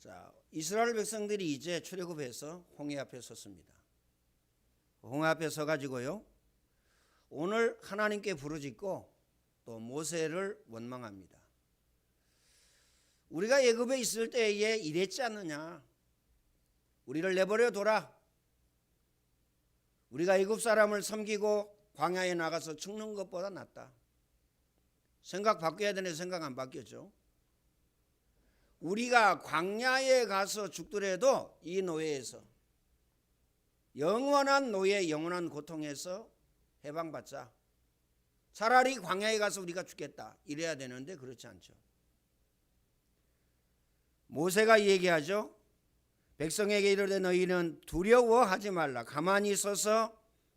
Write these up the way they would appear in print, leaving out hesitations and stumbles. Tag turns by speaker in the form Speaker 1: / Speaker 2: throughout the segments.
Speaker 1: 자, 이스라엘 백성들이 이제 출애굽해서 홍해 앞에 섰습니다. 홍해 앞에 서가지고요, 오늘 하나님께 부르짖고 또 모세를 원망합니다. 우리가 애굽에 있을 때에 이랬지 않느냐? 우리를 내버려 둬라. 우리가 애굽 사람을 섬기고 광야에 나가서 죽는 것보다 낫다. 생각 바뀌어야 되는데 생각 안 바뀌었죠. 우리가 광야에 가서 죽더라도 이 노예에서, 영원한 노예, 영원한 고통에서 해방받자. 차라리 광야에 가서 우리가 죽겠다 이래야 되는데 그렇지 않죠. 모세가 얘기하죠. 백성에게 이르되 너희는 두려워하지 말라. 가만히 서서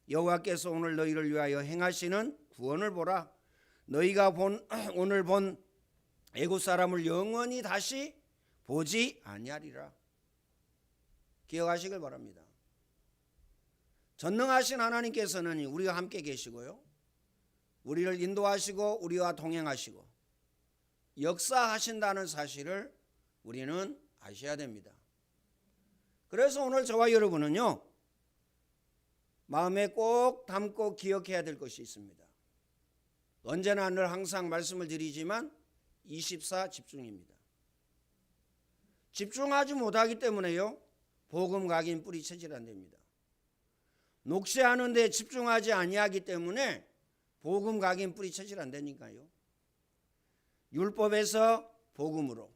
Speaker 1: 여호와께서 오늘 너희를 위하여 행하시는 구원을 보라. 너희가 오늘 본 애굽 사람을 영원히 다시 보지 아니하리라. 기억하시길 바랍니다. 전능하신 하나님께서는 우리와 함께 계시고요, 우리를 인도하시고 우리와 동행하시고 역사하신다는 사실을 우리는 아셔야 됩니다. 그래서 오늘 저와 여러분은요, 마음에 꼭 담고 기억해야 될 것이 있습니다. 언제나 늘 항상 말씀을 드리지만 24 집중입니다. 집중하지 못하기 때문에요, 복음 각인 뿌리 체질 안 됩니다. 녹취하는데 집중하지 아니하기 때문에 복음 각인 뿌리 체질 안 되니까요. 율법에서 복음으로,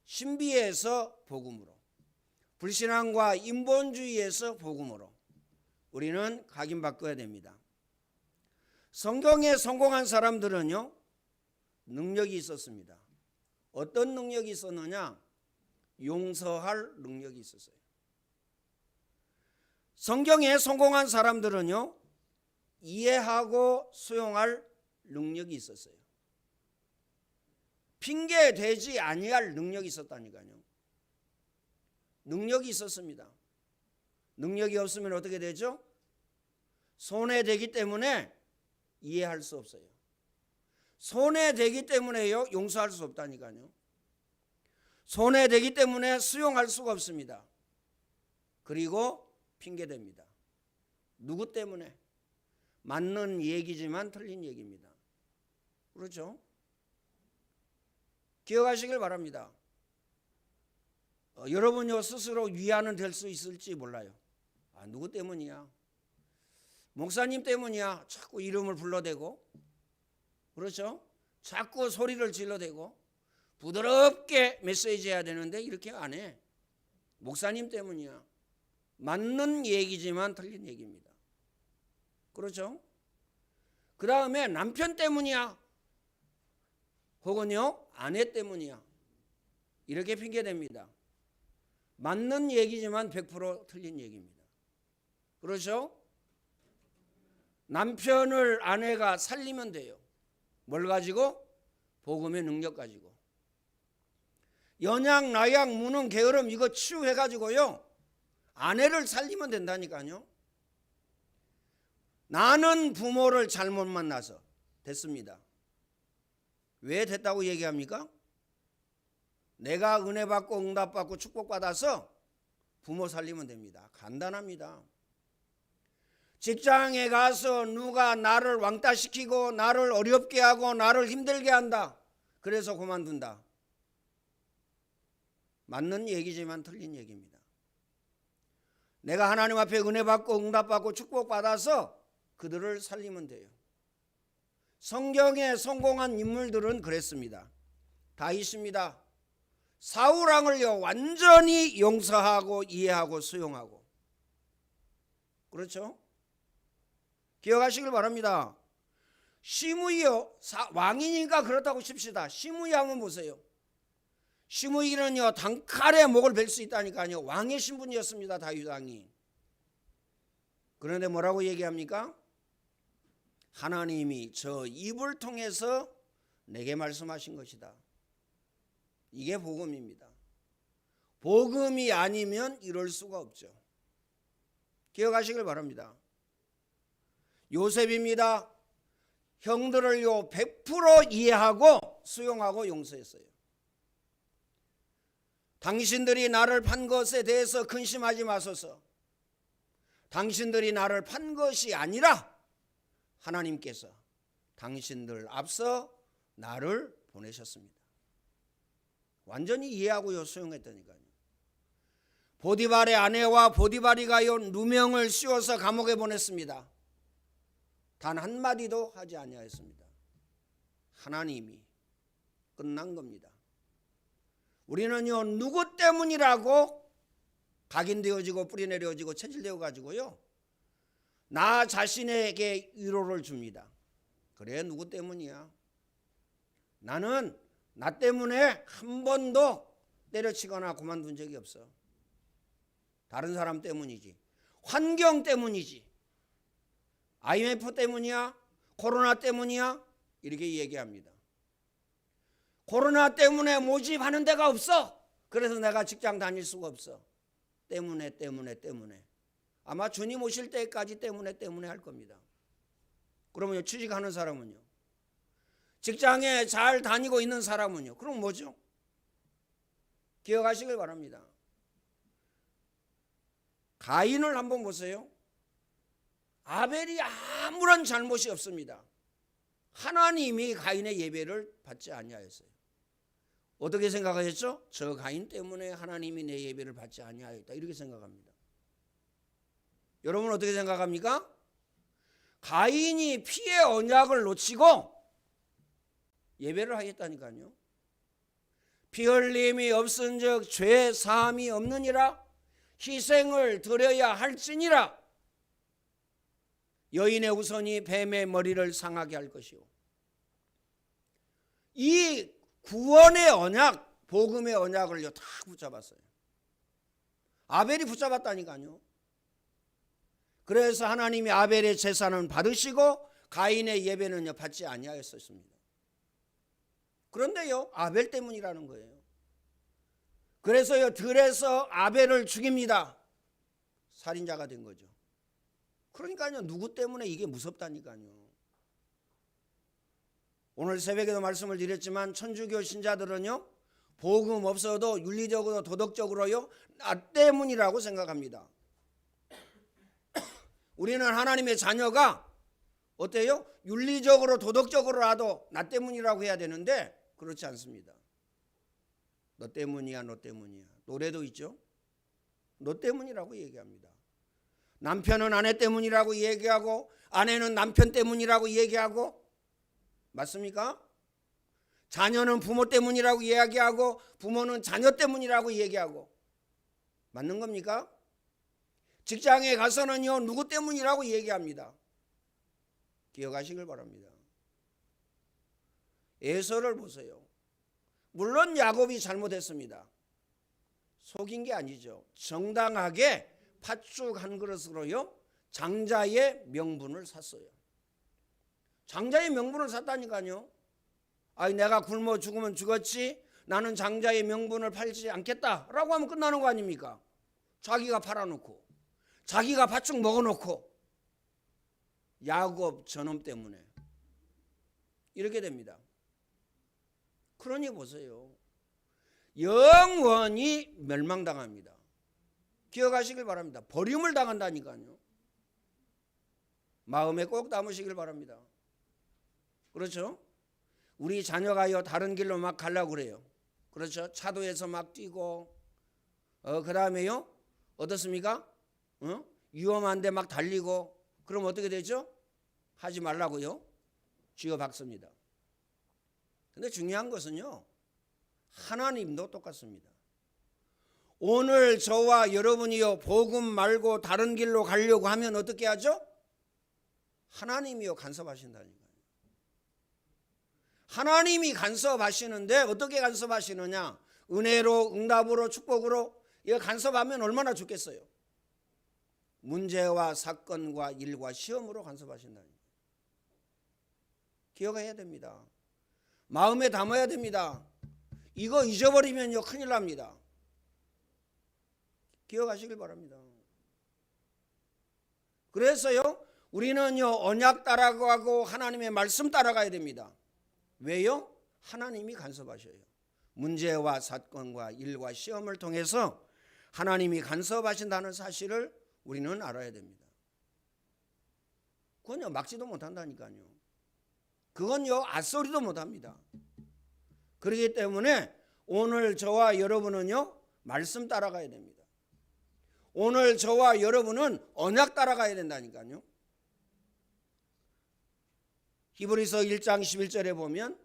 Speaker 1: 신비에서 복음으로, 불신앙과 인본주의에서 복음으로 우리는 각인바꿔야 됩니다. 성경에 성공한 사람들은요, 능력이 있었습니다. 어떤 능력이 있었느냐? 용서할 능력이 있었어요. 성경에 성공한 사람들은요, 이해하고 수용할 능력이 있었어요. 핑계 대지 아니할 능력이 있었다니까요. 능력이 있었습니다. 능력이 없으면 어떻게 되죠? 손해되기 때문에 이해할 수 없어요. 손해되기 때문에요, 용서할 수 없다니까요. 손해되기 때문에 수용할 수가 없습니다. 그리고 핑계댑니다. 누구 때문에? 맞는 얘기지만 틀린 얘기입니다. 그렇죠? 기억하시길 바랍니다. 여러분요 스스로 위안은 될 수 있을지 몰라요. 누구 때문이야? 목사님 때문이야. 자꾸 이름을 불러대고, 그렇죠? 자꾸 소리를 질러대고 부드럽게 메시지 해야 되는데 이렇게 안 해. 목사님 때문이야. 맞는 얘기지만 틀린 얘기입니다. 그렇죠? 그 다음에 남편 때문이야. 혹은요 아내 때문이야. 이렇게 핑계댑니다. 맞는 얘기지만 100% 틀린 얘기입니다. 그렇죠? 남편을 아내가 살리면 돼요. 뭘 가지고? 복음의 능력 가지고. 연약, 나약, 무능, 게으름 이거 치유해가지고요, 아내를 살리면 된다니까요. 나는 부모를 잘못 만나서 됐습니다. 왜 됐다고 얘기합니까? 내가 은혜 받고 응답 받고 축복받아서 부모 살리면 됩니다. 간단합니다. 직장에 가서 누가 나를 왕따시키고 나를 어렵게 하고 나를 힘들게 한다. 그래서 그만둔다. 맞는 얘기지만 틀린 얘기입니다. 내가 하나님 앞에 은혜 받고 응답 받고 축복받아서 그들을 살리면 돼요. 성경에 성공한 인물들은 그랬습니다. 다윗입니다. 사울왕을요 완전히 용서하고 이해하고 수용하고. 그렇죠? 기억하시길 바랍니다. 시므이요 왕이니까 그렇다고 칩시다. 시므이 한번 보세요. 시므이는요 단칼에 목을 벨 수 있다니까요. 왕의 신분이었습니다. 다윗 왕이. 그런데 뭐라고 얘기합니까? 하나님이 저 입을 통해서 내게 말씀하신 것이다. 이게 복음입니다. 복음이 아니면 이럴 수가 없죠. 기억하시길 바랍니다. 요셉입니다. 형들을요 100% 이해하고 수용하고 용서했어요. 당신들이 나를 판 것에 대해서 근심하지 마소서. 당신들이 나를 판 것이 아니라 하나님께서 당신들 앞서 나를 보내셨습니다. 완전히 이해하고요, 수용했다니까요. 보디발의 아내와 보디발이가요 누명을 씌워서 감옥에 보냈습니다. 단 한마디도 하지 아니하였습니다. 하나님이 끝난 겁니다. 우리는요 누구 때문이라고 각인되어지고 뿌리내려지고 체질되어 가지고요 나 자신에게 위로를 줍니다. 그래, 누구 때문이야? 나는 나 때문에 한 번도 때려치거나 그만둔 적이 없어. 다른 사람 때문이지, 환경 때문이지, IMF 때문이야, 코로나 때문이야, 이렇게 얘기합니다. 코로나 때문에 모집하는 데가 없어. 그래서 내가 직장 다닐 수가 없어. 때문에 아마 주님 오실 때까지 때문에 할 겁니다. 그러면 취직하는 사람은요, 직장에 잘 다니고 있는 사람은요, 그럼 뭐죠? 기억하시길 바랍니다. 가인을 한번 보세요. 아벨이 아무런 잘못이 없습니다. 하나님이 가인의 예배를 받지 아니하였어요. 어떻게 생각하셨죠? 저 가인 때문에 하나님이 내 예배를 받지 아니하였다, 이렇게 생각합니다. 여러분 어떻게 생각합니까? 가인이 피의 언약을 놓치고 예배를 하겠다니까요. 피 흘림이 없은즉 죄 사함이 없느니라. 희생을 드려야 할지니라. 여인의 우선이 뱀의 머리를 상하게 할 것이요. 이 구원의 언약, 복음의 언약을요 다 붙잡았어요. 아벨이 붙잡았다니까요. 그래서 하나님이 아벨의 제사는 받으시고 가인의 예배는요 받지 아니하였습니다. 그런데요 아벨 때문이라는 거예요. 그래서요 들에서 아벨을 죽입니다. 살인자가 된 거죠. 그러니까요 누구 때문에 이게 무섭다니까요. 오늘 새벽에도 말씀을 드렸지만 천주교 신자들은요 복음 없어도 윤리적으로 도덕적으로요 나 때문이라고 생각합니다. 우리는 하나님의 자녀가 어때요? 윤리적으로 도덕적으로라도 나 때문이라고 해야 되는데 그렇지 않습니다. 너 때문이야, 너 때문이야. 노래도 있죠. 너 때문이라고 얘기합니다. 남편은 아내 때문이라고 얘기하고 아내는 남편 때문이라고 얘기하고, 맞습니까? 자녀는 부모 때문이라고 이야기하고 부모는 자녀 때문이라고 얘기하고, 맞는 겁니까? 직장에 가서는요 누구 때문이라고 얘기합니다. 기억하시길 바랍니다. 에서를 보세요. 물론 야곱이 잘못했습니다. 속인 게 아니죠. 정당하게 팥죽 한 그릇으로요 장자의 명분을 샀어요. 장자의 명분을 샀다니까요. 아니 내가 굶어 죽으면 죽었지 나는 장자의 명분을 팔지 않겠다라고 하면 끝나는 거 아닙니까? 자기가 팔아놓고 자기가 팥죽 먹어놓고 야곱 저놈 때문에 이렇게 됩니다. 그러니 보세요. 영원히 멸망당합니다. 기억하시길 바랍니다. 버림을 당한다니까요. 마음에 꼭 담으시길 바랍니다. 그렇죠? 우리 자녀가요 다른 길로 막 가려고 그래요. 그렇죠? 차도에서 막 뛰고 그 다음에요 어떻습니까? 위험한데 막 달리고 그럼 어떻게 되죠? 하지 말라고요 쥐어박습니다. 근데 중요한 것은요 하나님도 똑같습니다. 오늘 저와 여러분이요 복음 말고 다른 길로 가려고 하면 어떻게 하죠? 하나님이요 간섭하신다니까요. 하나님이 간섭하시는데 어떻게 간섭하시느냐? 은혜로, 응답으로, 축복으로. 이거 간섭하면 얼마나 좋겠어요. 문제와 사건과 일과 시험으로 간섭하신다니까요. 기억해야 됩니다. 마음에 담아야 됩니다. 이거 잊어버리면요 큰일 납니다. 기억하시길 바랍니다. 그래서요 우리는요 언약 따라가고 하나님의 말씀 따라가야 됩니다. 왜요? 하나님이 간섭하셔요. 문제와 사건과 일과 시험을 통해서 하나님이 간섭하신다는 사실을 우리는 알아야 됩니다. 그건요 막지도 못한다니까요. 그건요 앗소리도 못합니다. 그렇기 때문에 오늘 저와 여러분은요 말씀 따라가야 됩니다. 오늘 저와 여러분은 언약 따라가야 된다니까요. 히브리서 1장 11절에 보면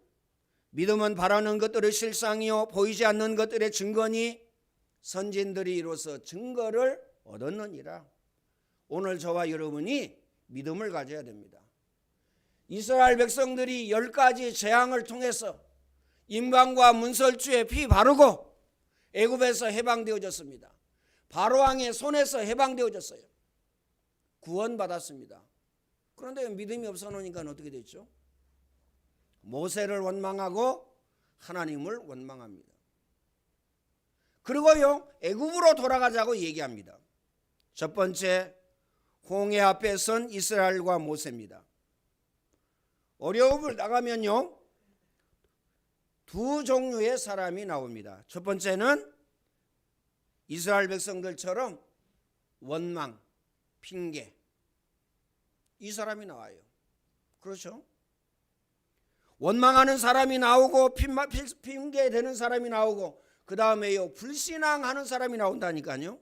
Speaker 1: 믿음은 바라는 것들의 실상이요 보이지 않는 것들의 증거니 선진들이 이로써 증거를 얻었느니라. 오늘 저와 여러분이 믿음을 가져야 됩니다. 이스라엘 백성들이 10가지 재앙을 통해서 임금과 문설주에 피 바르고 애굽에서 해방되어졌습니다. 바로왕의 손에서 해방되어졌어요. 구원받았습니다. 그런데 믿음이 없어 놓으니까 어떻게 됐죠? 모세를 원망하고 하나님을 원망합니다. 그리고요 애굽으로 돌아가자고 얘기합니다. 첫 번째 홍해 앞에 선 이스라엘과 모세입니다. 어려움을 나가면요 두 종류의 사람이 나옵니다. 첫 번째는 이스라엘 백성들처럼 원망, 핑계 이 사람이 나와요. 그렇죠? 원망하는 사람이 나오고 핑계대는 사람이 나오고 그 다음에요 불신앙하는 사람이 나온다니까요.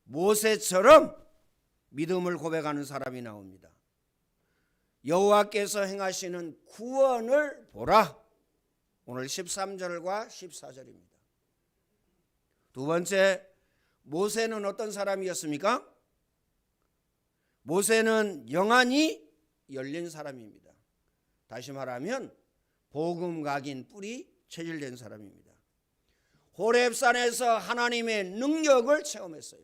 Speaker 1: 모세처럼 믿음을 고백하는 사람이 나옵니다. 여호와께서 행하시는 구원을 보라. 오늘 13절과 14절입니다. 두 번째, 모세는 어떤 사람이었습니까? 모세는 영안이 열린 사람입니다. 다시 말하면 복음 각인 뿔이 체질된 사람입니다. 호렙산에서 하나님의 능력을 체험했어요.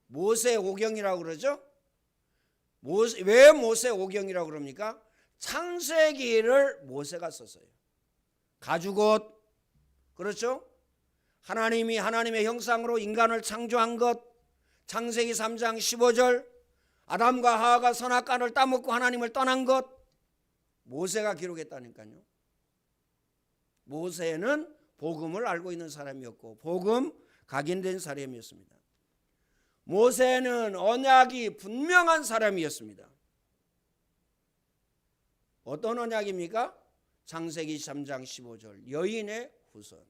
Speaker 1: 모세 오경이라고 그러죠. 왜 모세 오경이라고 그럽니까? 창세기를 모세가 썼어요. 가죽옷, 그렇죠? 하나님이 하나님의 형상으로 인간을 창조한 것, 창세기 3장 15절, 아담과 하와가 선악과를 따먹고 하나님을 떠난 것, 모세가 기록했다니까요. 모세는 복음을 알고 있는 사람이었고 복음 각인된 사람이었습니다. 모세는 언약이 분명한 사람이었습니다. 어떤 언약입니까? 창세기 3장 15절 여인의 후손.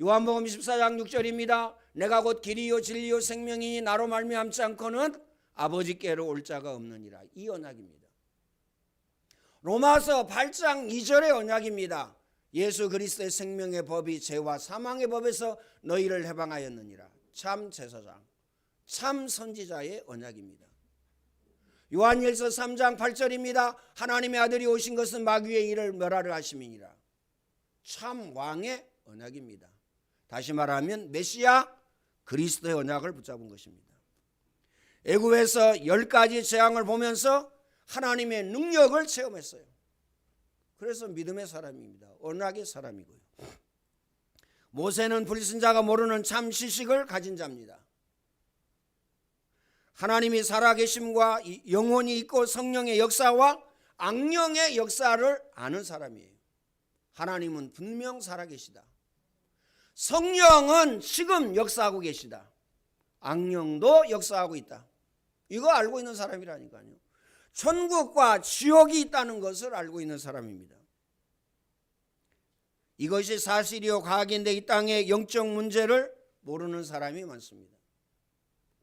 Speaker 1: 요한복음 14장 6절입니다. 내가 곧 길이요 진리요 생명이니 나로 말미암지 않고는 아버지께로 올 자가 없느니라. 이 언약입니다. 로마서 8장 2절의 언약입니다. 예수 그리스도의 생명의 법이 죄와 사망의 법에서 너희를 해방하였느니라. 참 제사장, 참 선지자의 언약입니다. 요한일서 3장 8절입니다. 하나님의 아들이 오신 것은 마귀의 일을 멸하려 하심이니라. 참 왕의 언약입니다. 다시 말하면 메시아 그리스도의 언약을 붙잡은 것입니다. 애굽에서 10가지 재앙을 보면서 하나님의 능력을 체험했어요. 그래서 믿음의 사람입니다. 언약의 사람이고요. 모세는 불신자가 모르는 참 지식을 가진 자입니다. 하나님이 살아계심과 영혼이 있고 성령의 역사와 악령의 역사를 아는 사람이에요. 하나님은 분명 살아계시다. 성령은 지금 역사하고 계시다. 악령도 역사하고 있다. 이거 알고 있는 사람이라니까요. 천국과 지옥이 있다는 것을 알고 있는 사람입니다. 이것이 사실이요 과학인데 이 땅의 영적 문제를 모르는 사람이 많습니다.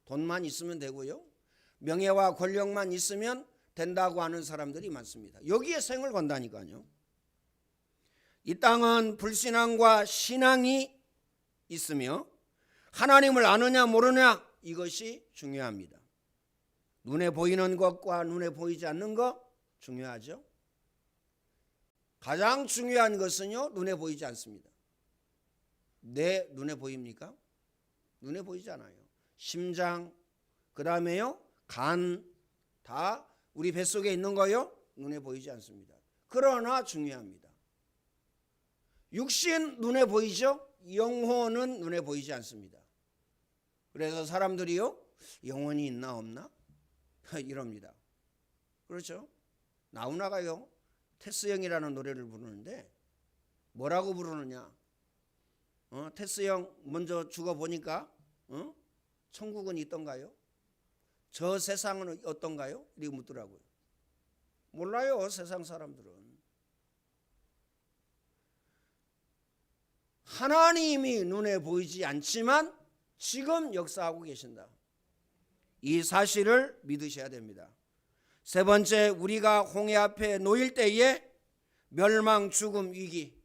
Speaker 1: 돈만 있으면 되고요, 명예와 권력만 있으면 된다고 하는 사람들이 많습니다. 여기에 생을 건다니까요. 이 땅은 불신앙과 신앙이 있으며 하나님을 아느냐 모르냐 이것이 중요합니다. 눈에 보이는 것과 눈에 보이지 않는 것 중요하죠. 가장 중요한 것은요 눈에 보이지 않습니다. 내 눈에 보입니까? 눈에 보이지 않아요. 심장, 그 다음에요 간, 다 우리 뱃속에 있는 거요 눈에 보이지 않습니다. 그러나 중요합니다. 육신 눈에 보이죠? 영혼은 눈에 보이지 않습니다. 그래서 사람들이요 영혼이 있나 없나 이럽니다. 그렇죠? 나훈아가요 테스형이라는 노래를 부르는데 뭐라고 부르느냐? 테스 형 먼저 죽어보니까 천국은 있던가요? 저 세상은 어떤가요? 이렇게 묻더라고요. 몰라요, 세상 사람들은. 하나님이 눈에 보이지 않지만 지금 역사하고 계신다. 이 사실을 믿으셔야 됩니다. 세 번째, 우리가 홍해 앞에 놓일 때에 멸망, 죽음, 위기.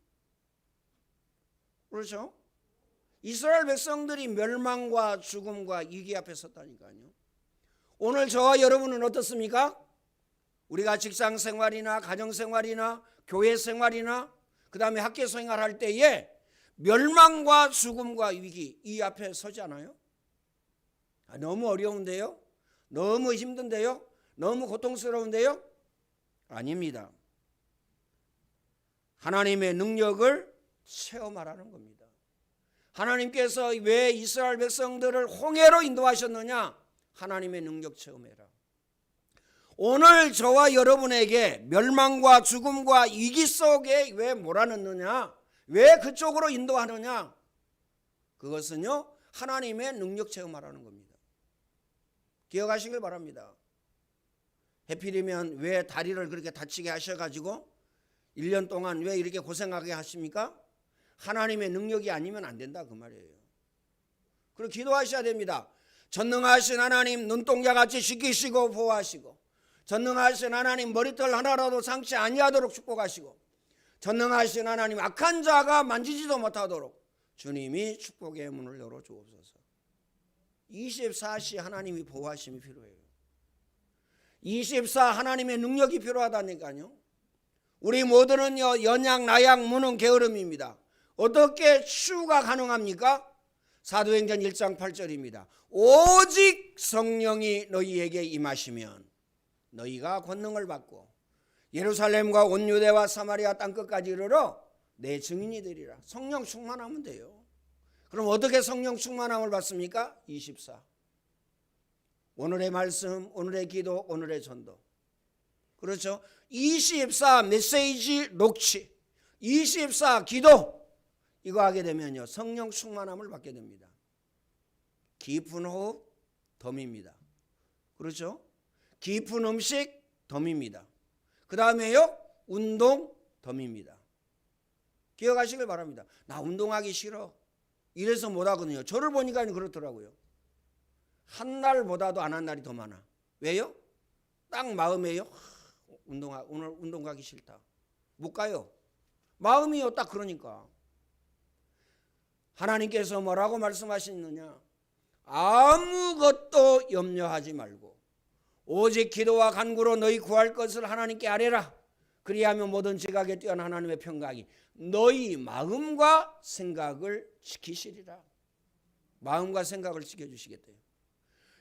Speaker 1: 그렇죠? 이스라엘 백성들이 멸망과 죽음과 위기 앞에 섰다니까요. 오늘 저와 여러분은 어떻습니까? 우리가 직장 생활이나 가정 생활이나 교회 생활이나 그 다음에 학교 생활할 때에 멸망과 죽음과 위기 이 앞에 서지 않아요? 너무 어려운데요? 너무 힘든데요? 너무 고통스러운데요? 아닙니다. 하나님의 능력을 체험하라는 겁니다. 하나님께서 왜 이스라엘 백성들을 홍해로 인도하셨느냐? 하나님의 능력 체험해라. 오늘 저와 여러분에게 멸망과 죽음과 위기 속에 왜 몰아넣느냐? 왜 그쪽으로 인도하느냐? 그것은요, 하나님의 능력 체험하라는 겁니다. 기억하시길 바랍니다. 해필이면 왜 다리를 그렇게 다치게 하셔가지고 1년 동안 왜 이렇게 고생하게 하십니까? 하나님의 능력이 아니면 안 된다 그 말이에요. 그리고 기도하셔야 됩니다. 전능하신 하나님 눈동자같이 지키시고 보호하시고, 전능하신 하나님 머리털 하나라도 상치 아니하도록 축복하시고, 전능하신 하나님 악한 자가 만지지도 못하도록 주님이 축복의 문을 열어주옵소서. 24시 하나님이 보호하심이 필요해요. 24 하나님의 능력이 필요하다니까요. 우리 모두는요, 연약, 나약, 무능, 게으름입니다. 어떻게 치유가 가능합니까? 사도행전 1장 8절입니다. 오직 성령이 너희에게 임하시면 너희가 권능을 받고 예루살렘과 온 유대와 사마리아 땅끝까지 이르러 내 증인이 되리라. 성령 충만하면 돼요. 그럼 어떻게 성령 충만함을 받습니까? 24. 오늘의 말씀, 오늘의 기도, 오늘의 전도. 그렇죠? 24 메시지 녹취, 24 기도, 이거 하게 되면요, 성령 충만함을 받게 됩니다. 깊은 호흡, 덤입니다. 그렇죠? 깊은 음식, 덤입니다. 그 다음에요, 운동, 덤입니다. 기억하시길 바랍니다. 나 운동하기 싫어. 이래서 못하거든요. 저를 보니까 그렇더라고요. 한 날보다도 안 한 날이 더 많아. 왜요? 딱 마음에요. 오늘 운동 가기 싫다. 못 가요. 마음이요, 딱 그러니까. 하나님께서 뭐라고 말씀하시느냐? 아무것도 염려하지 말고 오직 기도와 간구로 너희 구할 것을 하나님께 아뢰라. 그리하면 모든 지각에 뛰어난 하나님의 평강이 너희 마음과 생각을 지키시리라. 마음과 생각을 지켜주시겠대요.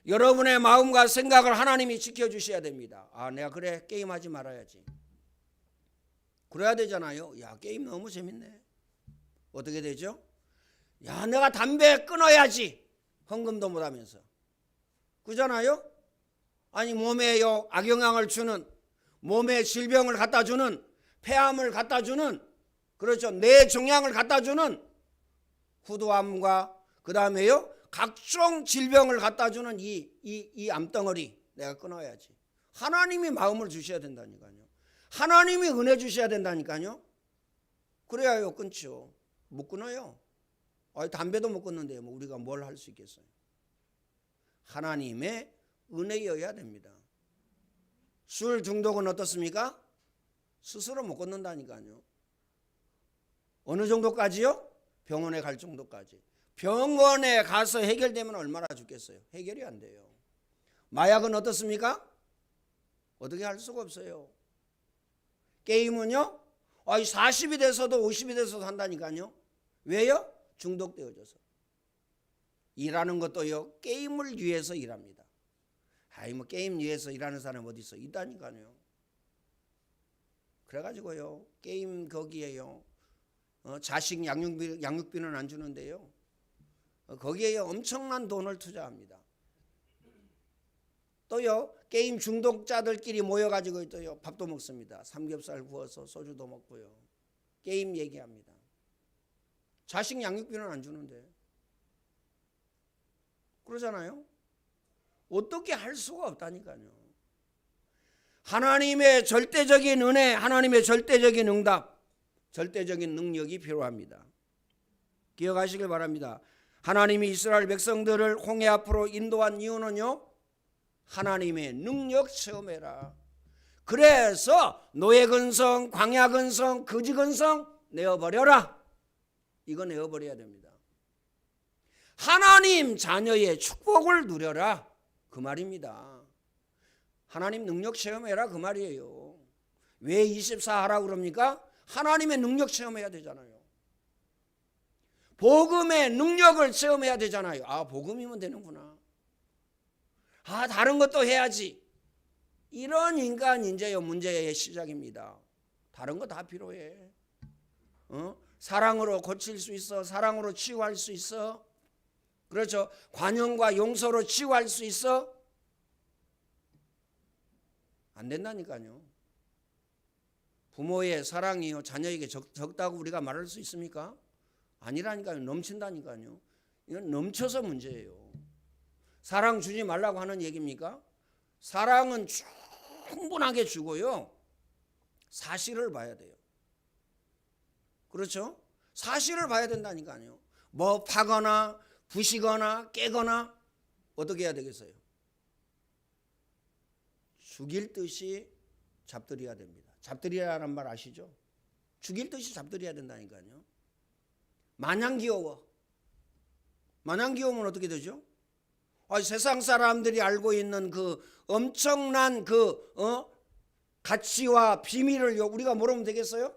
Speaker 1: 여러분의 마음과 생각을 하나님이 지켜주셔야 됩니다. 아, 내가 그래, 게임하지 말아야지. 그래야 되잖아요. 야, 게임 너무 재밌네. 어떻게 되죠? 야, 내가 담배 끊어야지. 헌금도 못하면서. 그잖아요? 아니, 몸에 악영향을 주는, 몸에 질병을 갖다 주는, 폐암을 갖다 주는, 그렇죠, 뇌종양을 갖다 주는 후두암과 그 다음에요, 각종 질병을 갖다 주는 이 암덩어리 내가 끊어야지. 하나님이 마음을 주셔야 된다니까요. 하나님이 은혜 주셔야 된다니까요. 그래야요 끊죠. 못 끊어요. 담배도 못 끊는데 뭐 우리가 뭘 할 수 있겠어요. 하나님의 은혜여야 됩니다. 술 중독은 어떻습니까? 스스로 못 끊는다니까요. 어느 정도까지요? 병원에 갈 정도까지. 병원에 가서 해결되면 얼마나 죽겠어요. 해결이 안 돼요. 마약은 어떻습니까? 어떻게 할 수가 없어요. 게임은요, 40이 돼서도 50이 돼서도 한다니까요. 왜요? 중독되어져서. 일하는 것도요, 게임을 위해서 일합니다. 뭐 게임 위해서 일하는 사람 어디 있어? 있다니까요. 그래가지고요, 게임 거기에요, 자식 양육비는 안 주는데요, 거기에요 엄청난 돈을 투자합니다. 또요, 게임 중독자들끼리 모여가지고 또요 밥도 먹습니다. 삼겹살 구워서 소주도 먹고요, 게임 얘기합니다. 자식 양육비는 안 주는데. 그러잖아요. 어떻게 할 수가 없다니까요. 하나님의 절대적인 은혜, 하나님의 절대적인 응답, 절대적인 능력이 필요합니다. 기억하시길 바랍니다. 하나님이 이스라엘 백성들을 홍해 앞으로 인도한 이유는요, 하나님의 능력 체험해라. 그래서 노예 근성, 광야 근성, 거지 근성 내어버려라. 이거 내어버려야 됩니다. 하나님 자녀의 축복을 누려라, 그 말입니다. 하나님 능력 체험해라, 그 말이에요. 왜 24 하라고 그럽니까? 하나님의 능력 체험해야 되잖아요. 복음의 능력을 체험해야 되잖아요. 아, 복음이면 되는구나. 아, 다른 것도 해야지. 이런 인간 인재요 문제의 시작입니다. 다른 거 다 필요해. 사랑으로 고칠 수 있어. 사랑으로 치유할 수 있어. 그렇죠. 관용과 용서로 치유할 수 있어. 안 된다니까요. 부모의 사랑이요 자녀에게 적다고 우리가 말할 수 있습니까? 아니라니까요. 넘친다니까요. 이건 넘쳐서 문제예요. 사랑 주지 말라고 하는 얘기입니까? 사랑은 충분하게 주고요, 사실을 봐야 돼요. 그렇죠? 사실을 봐야 된다니까요. 뭐 파거나 부시거나 깨거나 어떻게 해야 되겠어요? 죽일 듯이 잡들여야 됩니다. 잡들이라는 말 아시죠? 죽일 듯이 잡들여야 된다니까요. 마냥 귀여워. 마냥 귀여우면 어떻게 되죠? 세상 사람들이 알고 있는 그 엄청난 그 가치와 비밀을 우리가 모르면 되겠어요?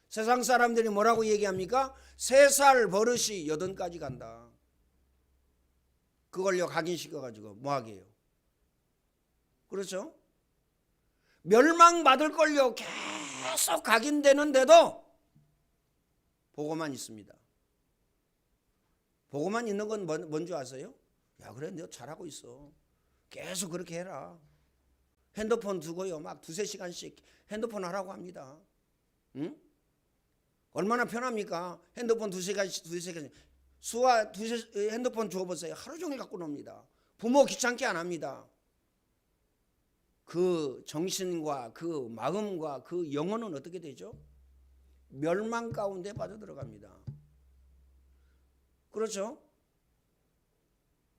Speaker 1: 세상 사람들이 뭐라고 얘기합니까? 3살 버릇이 8가지 간다. 그걸요 각인시켜가지고 뭐하게 해요? 그렇죠? 멸망받을 걸요 계속 각인되는데도 보고만 있습니다. 보고만 있는 건 뭔지 아세요? 야, 그래, 너 잘하고 있어. 계속 그렇게 해라. 핸드폰 두고요 막 2-3시간씩 핸드폰 하라고 합니다. 응? 얼마나 편합니까? 핸드폰 2-3시간 수아 핸드폰 줘보세요. 하루 종일 갖고 놉니다. 부모 귀찮게 안 합니다. 그 정신과 그 마음과 그 영혼은 어떻게 되죠? 멸망 가운데 빠져들어갑니다. 그렇죠?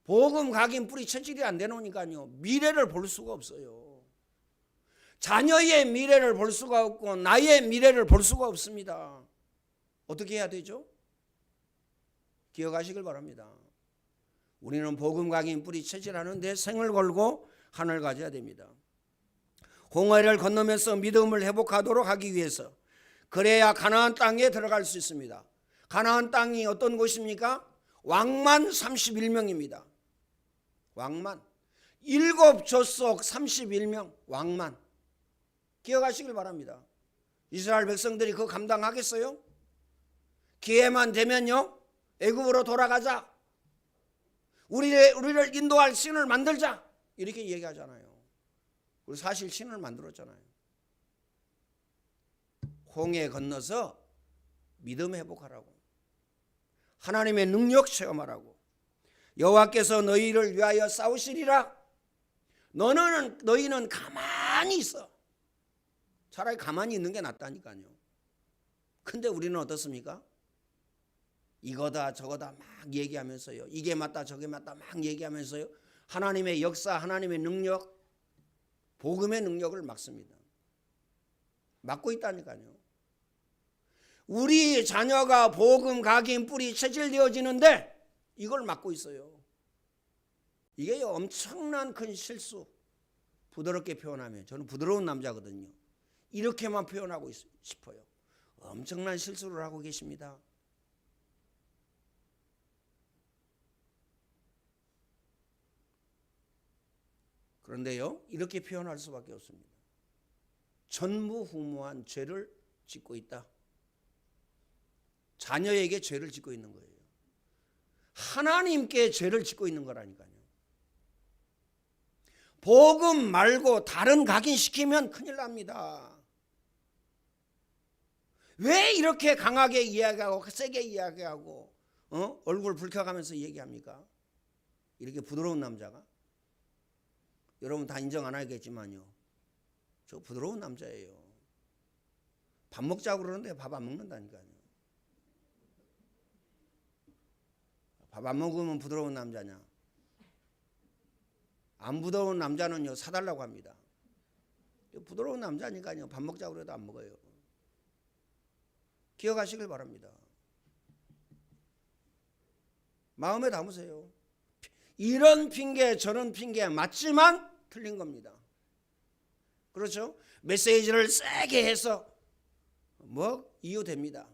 Speaker 1: 복음 각인 뿌리 체질이 안 되노니까요 미래를 볼 수가 없어요. 자녀의 미래를 볼 수가 없고 나의 미래를 볼 수가 없습니다. 어떻게 해야 되죠? 기억하시길 바랍니다. 우리는 복음 각인 뿌리 체질하는데 생을 걸고 하늘 가져야 됩니다. 홍해를 건너면서 믿음을 회복하도록 하기 위해서, 그래야 가나안 땅에 들어갈 수 있습니다. 가나안 땅이 어떤 곳입니까? 왕만 31명입니다. 왕만 7족속 31명 왕만. 기억하시길 바랍니다. 이스라엘 백성들이 그거 감당하겠어요? 기회만 되면요 애굽으로 돌아가자, 우리를 인도할 신을 만들자, 이렇게 얘기하잖아요. 그리고 사실 신을 만들었잖아요. 홍해 건너서 믿음 회복하라고, 하나님의 능력 체험하라고. 여호와께서 너희를 위하여 싸우시리라. 너희는 가만히 있어. 차라리 가만히 있는 게 낫다니까요. 근데 우리는 어떻습니까? 이거다 저거다 막 얘기하면서요, 이게 맞다 저게 맞다 막 얘기하면서요, 하나님의 역사, 하나님의 능력, 복음의 능력을 막습니다. 막고 있다니까요. 우리 자녀가 복음 각인 뿌리 체질되어지는데 이걸 막고 있어요. 이게 엄청난 큰 실수. 부드럽게 표현하면, 저는 부드러운 남자거든요. 이렇게만 표현하고 싶어요. 엄청난 실수를 하고 계십니다. 그런데요, 이렇게 표현할 수밖에 없습니다. 전무후무한 죄를 짓고 있다. 자녀에게 죄를 짓고 있는 거예요. 하나님께 죄를 짓고 있는 거라니까요. 복음 말고 다른 각인시키면 큰일 납니다. 왜 이렇게 강하게 이야기하고 세게 이야기하고 얼굴 붉혀가면서 얘기합니까? 이렇게 부드러운 남자가. 여러분 다 인정 안 하겠지만요, 저 부드러운 남자예요. 밥 먹자고 그러는데 밥 안 먹는다니까요. 밥 안 먹으면 부드러운 남자냐? 안 부드러운 남자는요 사달라고 합니다. 부드러운 남자니까요 밥 먹자고 그래도 안 먹어요. 기억하시길 바랍니다. 마음에 담으세요. 이런 핑계 저런 핑계 맞지만 틀린 겁니다. 그렇죠? 메시지를 세게 해서 이유 됩니다.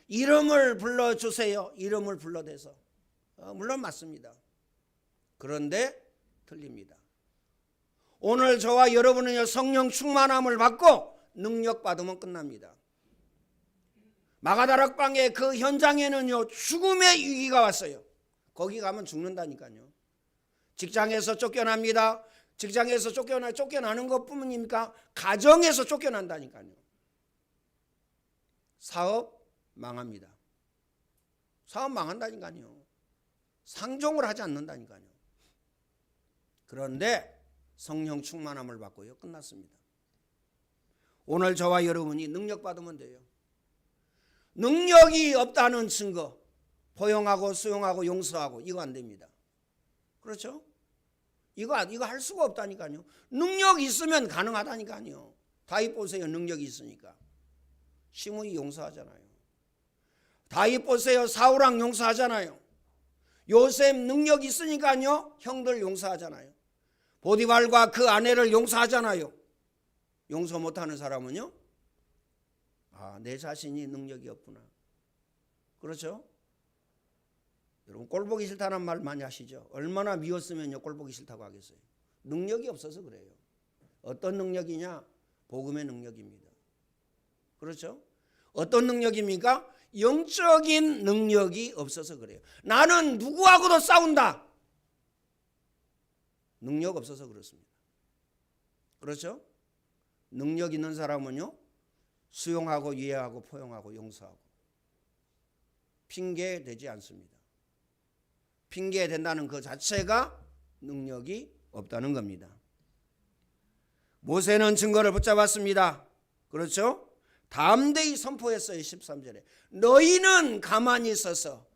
Speaker 1: 이름을 불러주세요. 이름을 불러대서 물론 맞습니다. 그런데 틀립니다. 오늘 저와 여러분은요 성령 충만함을 받고 능력 받으면 끝납니다. 마가다락방의 그 현장에는요 죽음의 위기가 왔어요. 거기 가면 죽는다니까요. 직장에서 쫓겨납니다. 직장에서 쫓겨나는 것뿐입니까? 가정에서 쫓겨난다니까요. 사업 망합니다. 사업 망한다니까요. 상종을 하지 않는다니까요. 그런데 성령 충만함을 받고요 끝났습니다. 오늘 저와 여러분이 능력 받으면 돼요. 능력이 없다는 증거, 포용하고 수용하고 용서하고 이거 안 됩니다. 그렇죠? 이거 할 수가 없다니까요. 능력이 있으면 가능하다니까요. 다윗 보세요. 능력이 있으니까 시므이 용서하잖아요. 다윗 보세요. 사울왕 용서하잖아요. 요셉 능력이 있으니까요 형들 용서하잖아요. 보디발과 그 아내를 용서하잖아요. 용서 못하는 사람은요 내 자신이 능력이 없구나. 그렇죠? 여러분 꼴보기 싫다는 말 많이 하시죠. 얼마나 미웠으면요 꼴보기 싫다고 하겠어요. 능력이 없어서 그래요. 어떤 능력이냐? 복음의 능력입니다. 그렇죠? 어떤 능력입니까? 영적인 능력이 없어서 그래요. 나는 누구하고도 싸운다. 능력 없어서 그렇습니다. 그렇죠? 능력 있는 사람은요 수용하고 이해하고 포용하고 용서하고 핑계 대지 않습니다. 핑계 된다는 그 자체가 능력이 없다는 겁니다. 모세는 증거를 붙잡았습니다. 그렇죠? 담대히 선포했어요. 13절에 너희는 가만히 있어서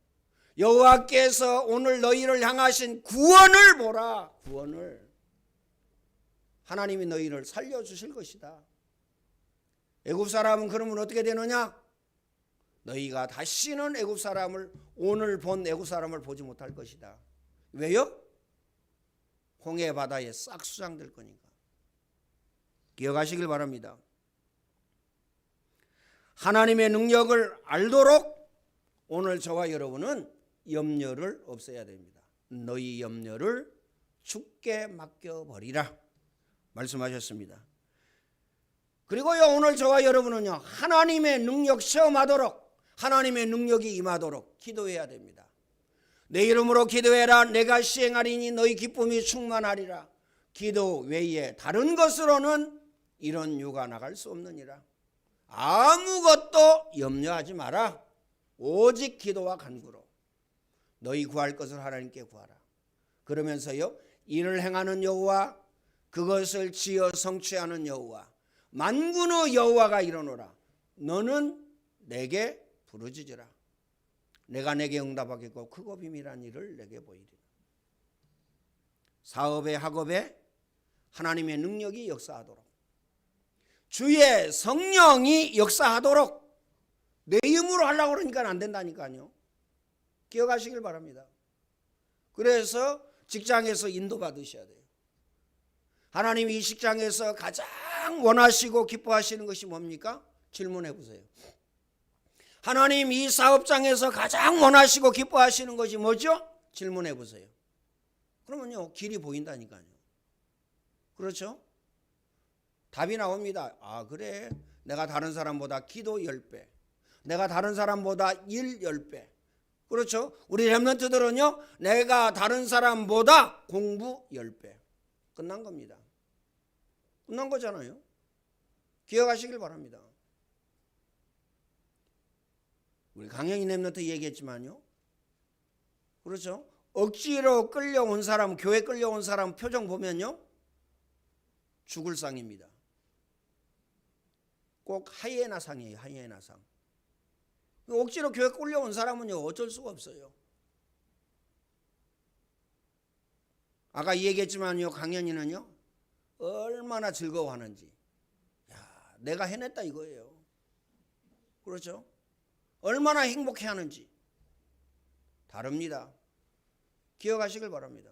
Speaker 1: 여호와께서 오늘 너희를 향하신 구원을 보라. 구원을 하나님이 너희를 살려주실 것이다. 애굽 사람은 그러면 어떻게 되느냐? 너희가 다시는 애굽 사람을 오늘 본 애굽 사람을 보지 못할 것이다. 왜요? 홍해 바다에 싹 수장될 거니까. 기억하시길 바랍니다. 하나님의 능력을 알도록 오늘 저와 여러분은 염려를 없애야 됩니다. 너희 염려를 주께 맡겨버리라 말씀하셨습니다. 그리고요 오늘 저와 여러분은요 하나님의 능력 체험하도록 하나님의 능력이 임하도록 기도해야 됩니다. 내 이름으로 기도해라. 내가 시행하리니 너희 기쁨이 충만하리라. 기도 외에 다른 것으로는 이런 유가 나갈 수 없느니라. 아무것도 염려하지 마라. 오직 기도와 간구로 너희 구할 것을 하나님께 구하라. 그러면서요 이를 행하는 여호와 그것을 지어 성취하는 여호와 만군의 여호와가 이르노라. 너는 내게 부르짖으라. 내가 내게 응답하겠고 크고 비밀한 일을 내게 보이리라. 사업에 학업에 하나님의 능력이 역사하도록 주의 성령이 역사하도록 내 힘으로 하려고 그러니까 안 된다니까요. 기억하시길 바랍니다. 그래서 직장에서 인도받으셔야 돼요. 하나님이 이 직장에서 가장 원하시고 기뻐하시는 것이 뭡니까? 질문해 보세요. 하나님 이 사업장에서 가장 원하시고 기뻐하시는 것이 뭐죠? 질문해 보세요. 그러면요 길이 보인다니까요. 그렇죠? 답이 나옵니다. 그래 내가 다른 사람보다 기도 10배 내가 다른 사람보다 일 10배 그렇죠? 우리 렘넌트들은요 내가 다른 사람보다 공부 10배 끝난 겁니다. 끝난 거잖아요. 기억하시길 바랍니다. 우리 강영희 랩런트 얘기했지만요. 그렇죠? 억지로 끌려온 사람, 교회 끌려온 사람 표정 보면요. 죽을 상입니다. 꼭 하이에나 상이에요. 하이에나 상. 억지로 교회 끌려온 사람은요. 어쩔 수가 없어요. 아까 얘기했지만요. 강연이는요. 얼마나 즐거워하는지. 야, 내가 해냈다 이거예요. 그렇죠? 얼마나 행복해하는지. 다릅니다. 기억하시길 바랍니다.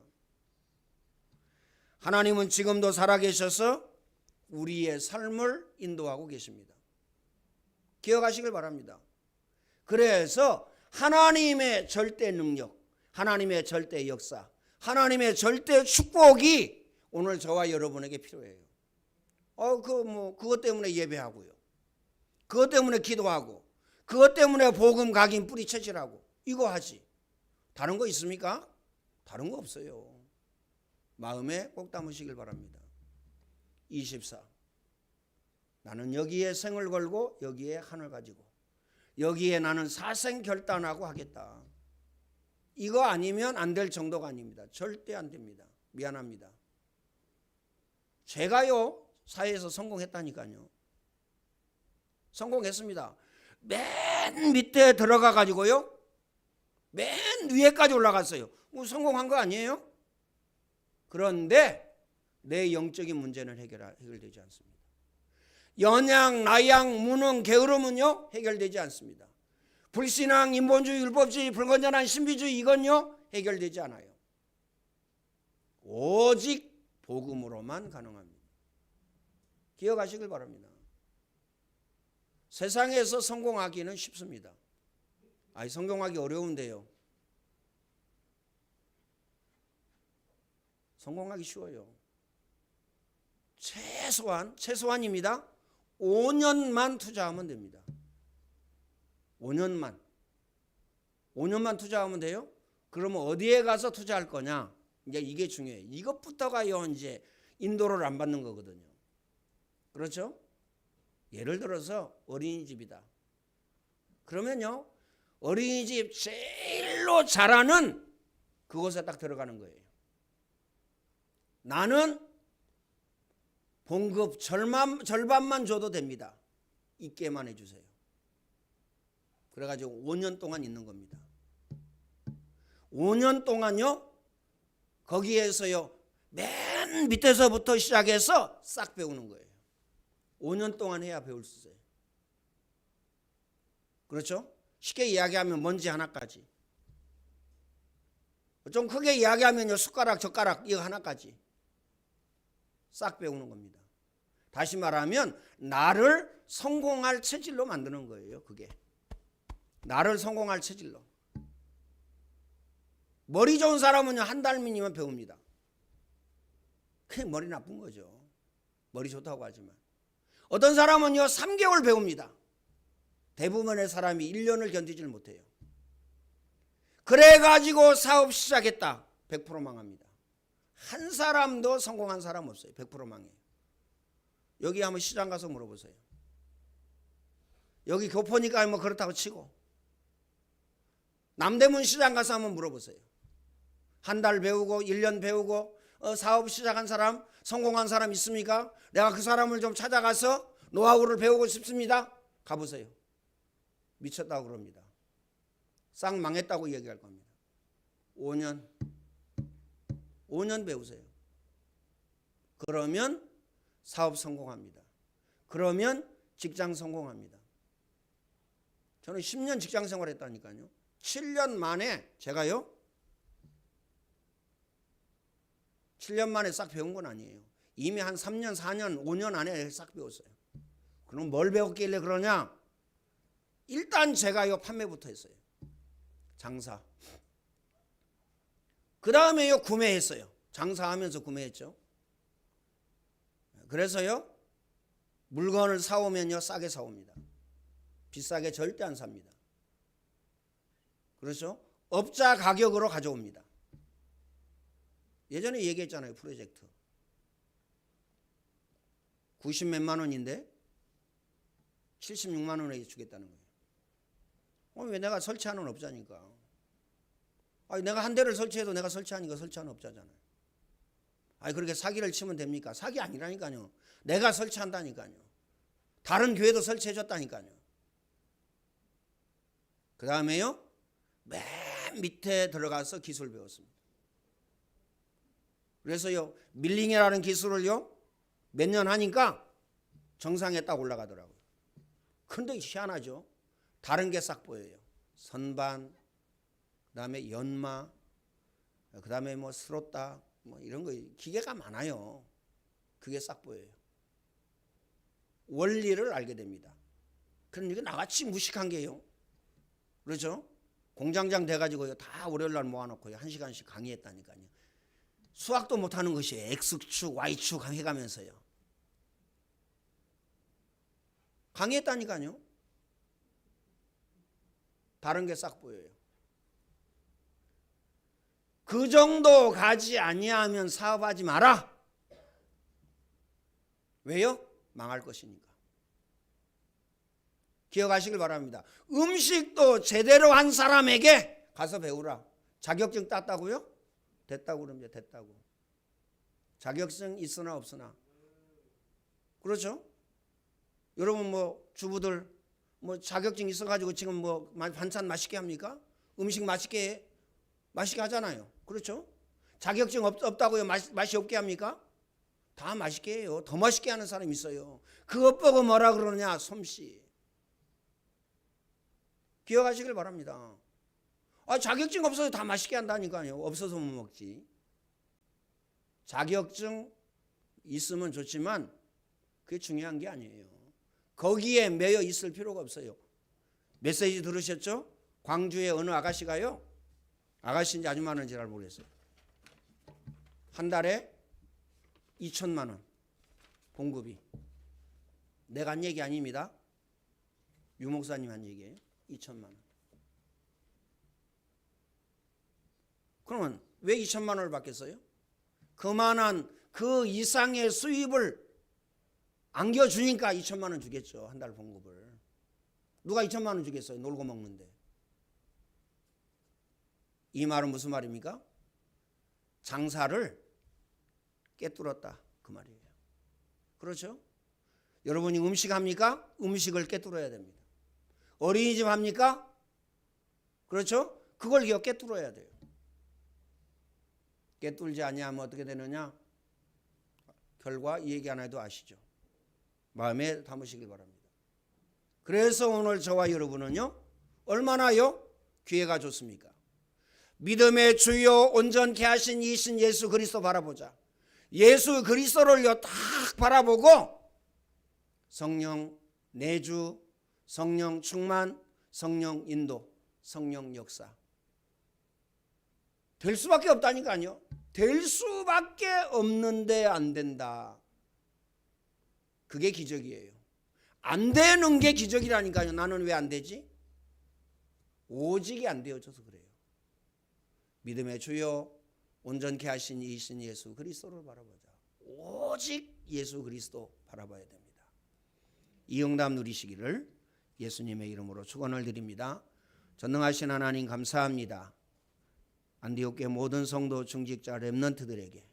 Speaker 1: 하나님은 지금도 살아계셔서 우리의 삶을 인도하고 계십니다. 기억하시길 바랍니다. 그래서 하나님의 절대 능력, 하나님의 절대 역사, 하나님의 절대 축복이 오늘 저와 여러분에게 필요해요. 그것 때문에 예배하고요. 그것 때문에 기도하고, 그것 때문에 복음 각인 뿌리채질하고, 이거 하지. 다른 거 있습니까? 다른 거 없어요. 마음에 꼭 담으시길 바랍니다. 24. 나는 여기에 생을 걸고 여기에 한을 가지고 여기에 나는 사생 결단하고 하겠다. 이거 아니면 안 될 정도가 아닙니다. 절대 안 됩니다. 미안합니다. 제가요 사회에서 성공했다니까요. 성공했습니다. 맨 밑에 들어가 가지고요. 맨 위에까지 올라갔어요. 성공한 거 아니에요? 그런데 내 영적인 문제는 해결되지 않습니다. 연양, 나양, 무능, 게으름은요 해결되지 않습니다. 불신앙, 인본주의, 율법주의, 불건전한 신비주의 이건요 해결되지 않아요. 오직 복음으로만 가능합니다. 기억하시길 바랍니다. 세상에서 성공하기는 쉽습니다. 성공하기 어려운데요. 성공하기 쉬워요. 최소한입니다. 5년만 투자하면 됩니다. 5년만 투자하면 돼요. 그러면 어디에 가서 투자할 거냐? 이제 이게 중요해요. 이것부터가요 이제 인도를 안 받는 거거든요. 그렇죠? 예를 들어서 어린이집이다. 그러면요 어린이집 제일로 잘하는 그곳에 딱 들어가는 거예요. 나는 봉급 절반만 줘도 됩니다. 있게만 해주세요. 그래가지고 5년 동안 있는 겁니다. 5년 동안요 거기에서요 맨 밑에서부터 시작해서 싹 배우는 거예요. 5년 동안 해야 배울 수 있어요. 그렇죠? 쉽게 이야기하면 먼지 하나까지. 좀 크게 이야기하면요 숟가락 젓가락 이거 하나까지 싹 배우는 겁니다. 다시 말하면 나를 성공할 체질로 만드는 거예요. 그게 나를 성공할 체질로. 머리 좋은 사람은요 한 달이면 배웁니다. 그냥 머리 나쁜 거죠. 머리 좋다고 하지만 어떤 사람은요 3개월 배웁니다. 대부분의 사람이 1년을 견디질 못해요. 그래가지고 사업 시작했다. 100% 망합니다. 한 사람도 성공한 사람 없어요. 100% 망해요. 여기 한번 시장 가서 물어보세요. 여기 교포니까 뭐 그렇다고 치고 남대문 시장 가서 한번 물어보세요. 한 달 배우고 1년 배우고 사업 시작한 사람 성공한 사람 있습니까? 내가 그 사람을 좀 찾아가서 노하우를 배우고 싶습니다. 가보세요. 미쳤다고 그럽니다. 싹 망했다고 얘기할 겁니다. 5년 배우세요. 그러면 사업 성공합니다. 그러면 직장 성공합니다. 저는 10년 직장 생활했다니까요. 7년 만에 제가요 7년 만에 싹 배운 건 아니에요. 이미 한 3년, 4년, 5년 안에 싹 배웠어요. 그럼 뭘 배웠길래 그러냐? 일단 제가요 판매부터 했어요. 장사. 그 다음에요 구매했어요. 장사하면서 구매했죠. 그래서요 물건을 사오면요 싸게 사옵니다. 비싸게 절대 안 삽니다. 그렇죠? 업자 가격으로 가져옵니다. 예전에 얘기했잖아요. 프로젝트 90 몇만 원인데 76만 원에 주겠다는 거예요. 왜 내가 설치하는 업자니까. 내가 한 대를 설치해도 내가 설치하니까 설치하는 업자잖아요. 그렇게 사기를 치면 됩니까? 사기 아니라니까요. 내가 설치한다니까요. 다른 교회도 설치해줬다니까요. 그 다음에요, 맨 밑에 들어가서 기술 배웠습니다. 그래서요, 밀링이라는 기술을요, 몇 년 하니까 정상에 딱 올라가더라고요. 근데 희한하죠. 다른 게 싹 보여요. 선반, 그 다음에 연마, 그 다음에 뭐 스로따, 뭐 이런 거 기계가 많아요. 그게 싹 보여요. 원리를 알게 됩니다. 그러니까 나같이 무식한 게요. 그렇죠? 공장장 돼가지고요, 다 월요일날 모아놓고요, 1시간씩 강의했다니까요. 수학도 못하는 것이에요. X축, Y축 해가면서요. 강의했다니까요. 다른 게 싹 보여요. 그 정도 가지 아니하면 사업하지 마라. 왜요? 망할 것이니까. 기억하시길 바랍니다. 음식도 제대로 한 사람에게 가서 배우라. 자격증 땄다고요? 됐다고 그러면 됐다고. 자격증 있으나 없으나. 그렇죠? 여러분 뭐 주부들 뭐 자격증 있어가지고 지금 뭐 반찬 맛있게 합니까? 음식 맛있게 하잖아요. 그렇죠? 자격증 없다고요? 맛이 없게 합니까? 다 맛있게 해요. 더 맛있게 하는 사람이 있어요. 그것 보고 뭐라 그러느냐? 솜씨. 기억하시길 바랍니다. 자격증 없어서 다 맛있게 한다니까요. 없어서 못 먹지. 자격증 있으면 좋지만 그게 중요한 게 아니에요. 거기에 매여 있을 필요가 없어요. 메시지 들으셨죠? 광주의 어느 아가씨가요, 아가씨인지 아줌마인지 잘 모르겠어요. 한 달에 2천만 원 봉급이. 내가 한 얘기 아닙니다. 유 목사님 한 얘기예요. 2천만 원. 그러면 왜 2천만 원을 받겠어요? 그만한 그 이상의 수입을 안겨주니까 2천만 원 주겠죠. 한 달 봉급을. 누가 2천만 원 주겠어요? 놀고 먹는데. 이 말은 무슨 말입니까? 장사를 깨뚫었다 그 말이에요. 그렇죠? 여러분이 음식 합니까? 음식을 깨뚫어야 됩니다. 어린이집 합니까? 그렇죠? 그걸 깨뚫어야 돼요. 깨뚫지 아니하면 어떻게 되느냐? 결과 이 얘기 안 해도 아시죠? 마음에 담으시기 바랍니다. 그래서 오늘 저와 여러분은요, 얼마나요? 기회가 좋습니까? 믿음의 주요 온전케 하신 이신 예수 그리스도 바라보자. 예수 그리스도를요 딱 바라보고 성령 내주, 성령 충만, 성령 인도, 성령 역사. 될 수밖에 없다니까요. 될 수밖에 없는데 안 된다. 그게 기적이에요. 안 되는 게 기적이라니까요. 나는 왜 안 되지? 오직이 안 되어져서 그래요. 믿음의 주요 온전케 하신 이신 예수 그리스도를 바라보자. 오직 예수 그리스도 바라봐야 됩니다. 이 응답 누리시기를 예수님의 이름으로 축원을 드립니다. 전능하신 하나님 감사합니다. 안디옥교회 모든 성도 중직자 렘넌트들에게,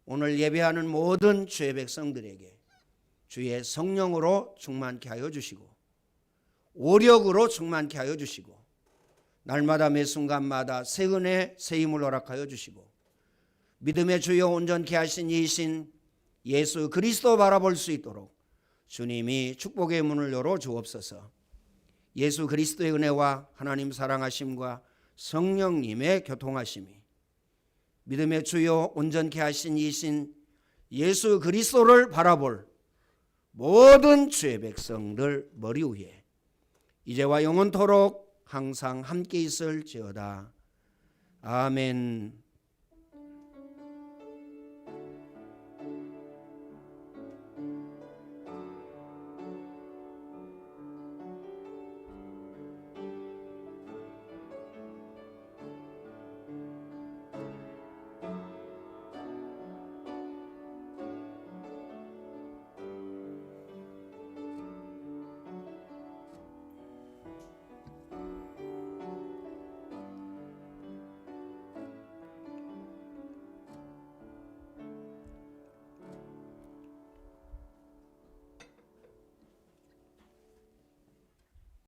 Speaker 1: 오늘 예배하는 모든 주의 백성들에게 주의 성령으로 충만케 하여 주시고 오력으로 충만케 하여 주시고 날마다 매 순간마다 새 은혜 새 힘을 허락하여 주시고 믿음의 주여 온전케 하신 이신 예수 그리스도 바라볼 수 있도록 주님이 축복의 문을 열어 주옵소서. 예수 그리스도의 은혜와 하나님 사랑하심과 성령님의 교통하심이 믿음의 주요 온전케 하신 이신 예수 그리스도를 바라볼 모든 주의 백성들 머리 위에 이제와 영원토록 항상 함께 있을지어다. 아멘.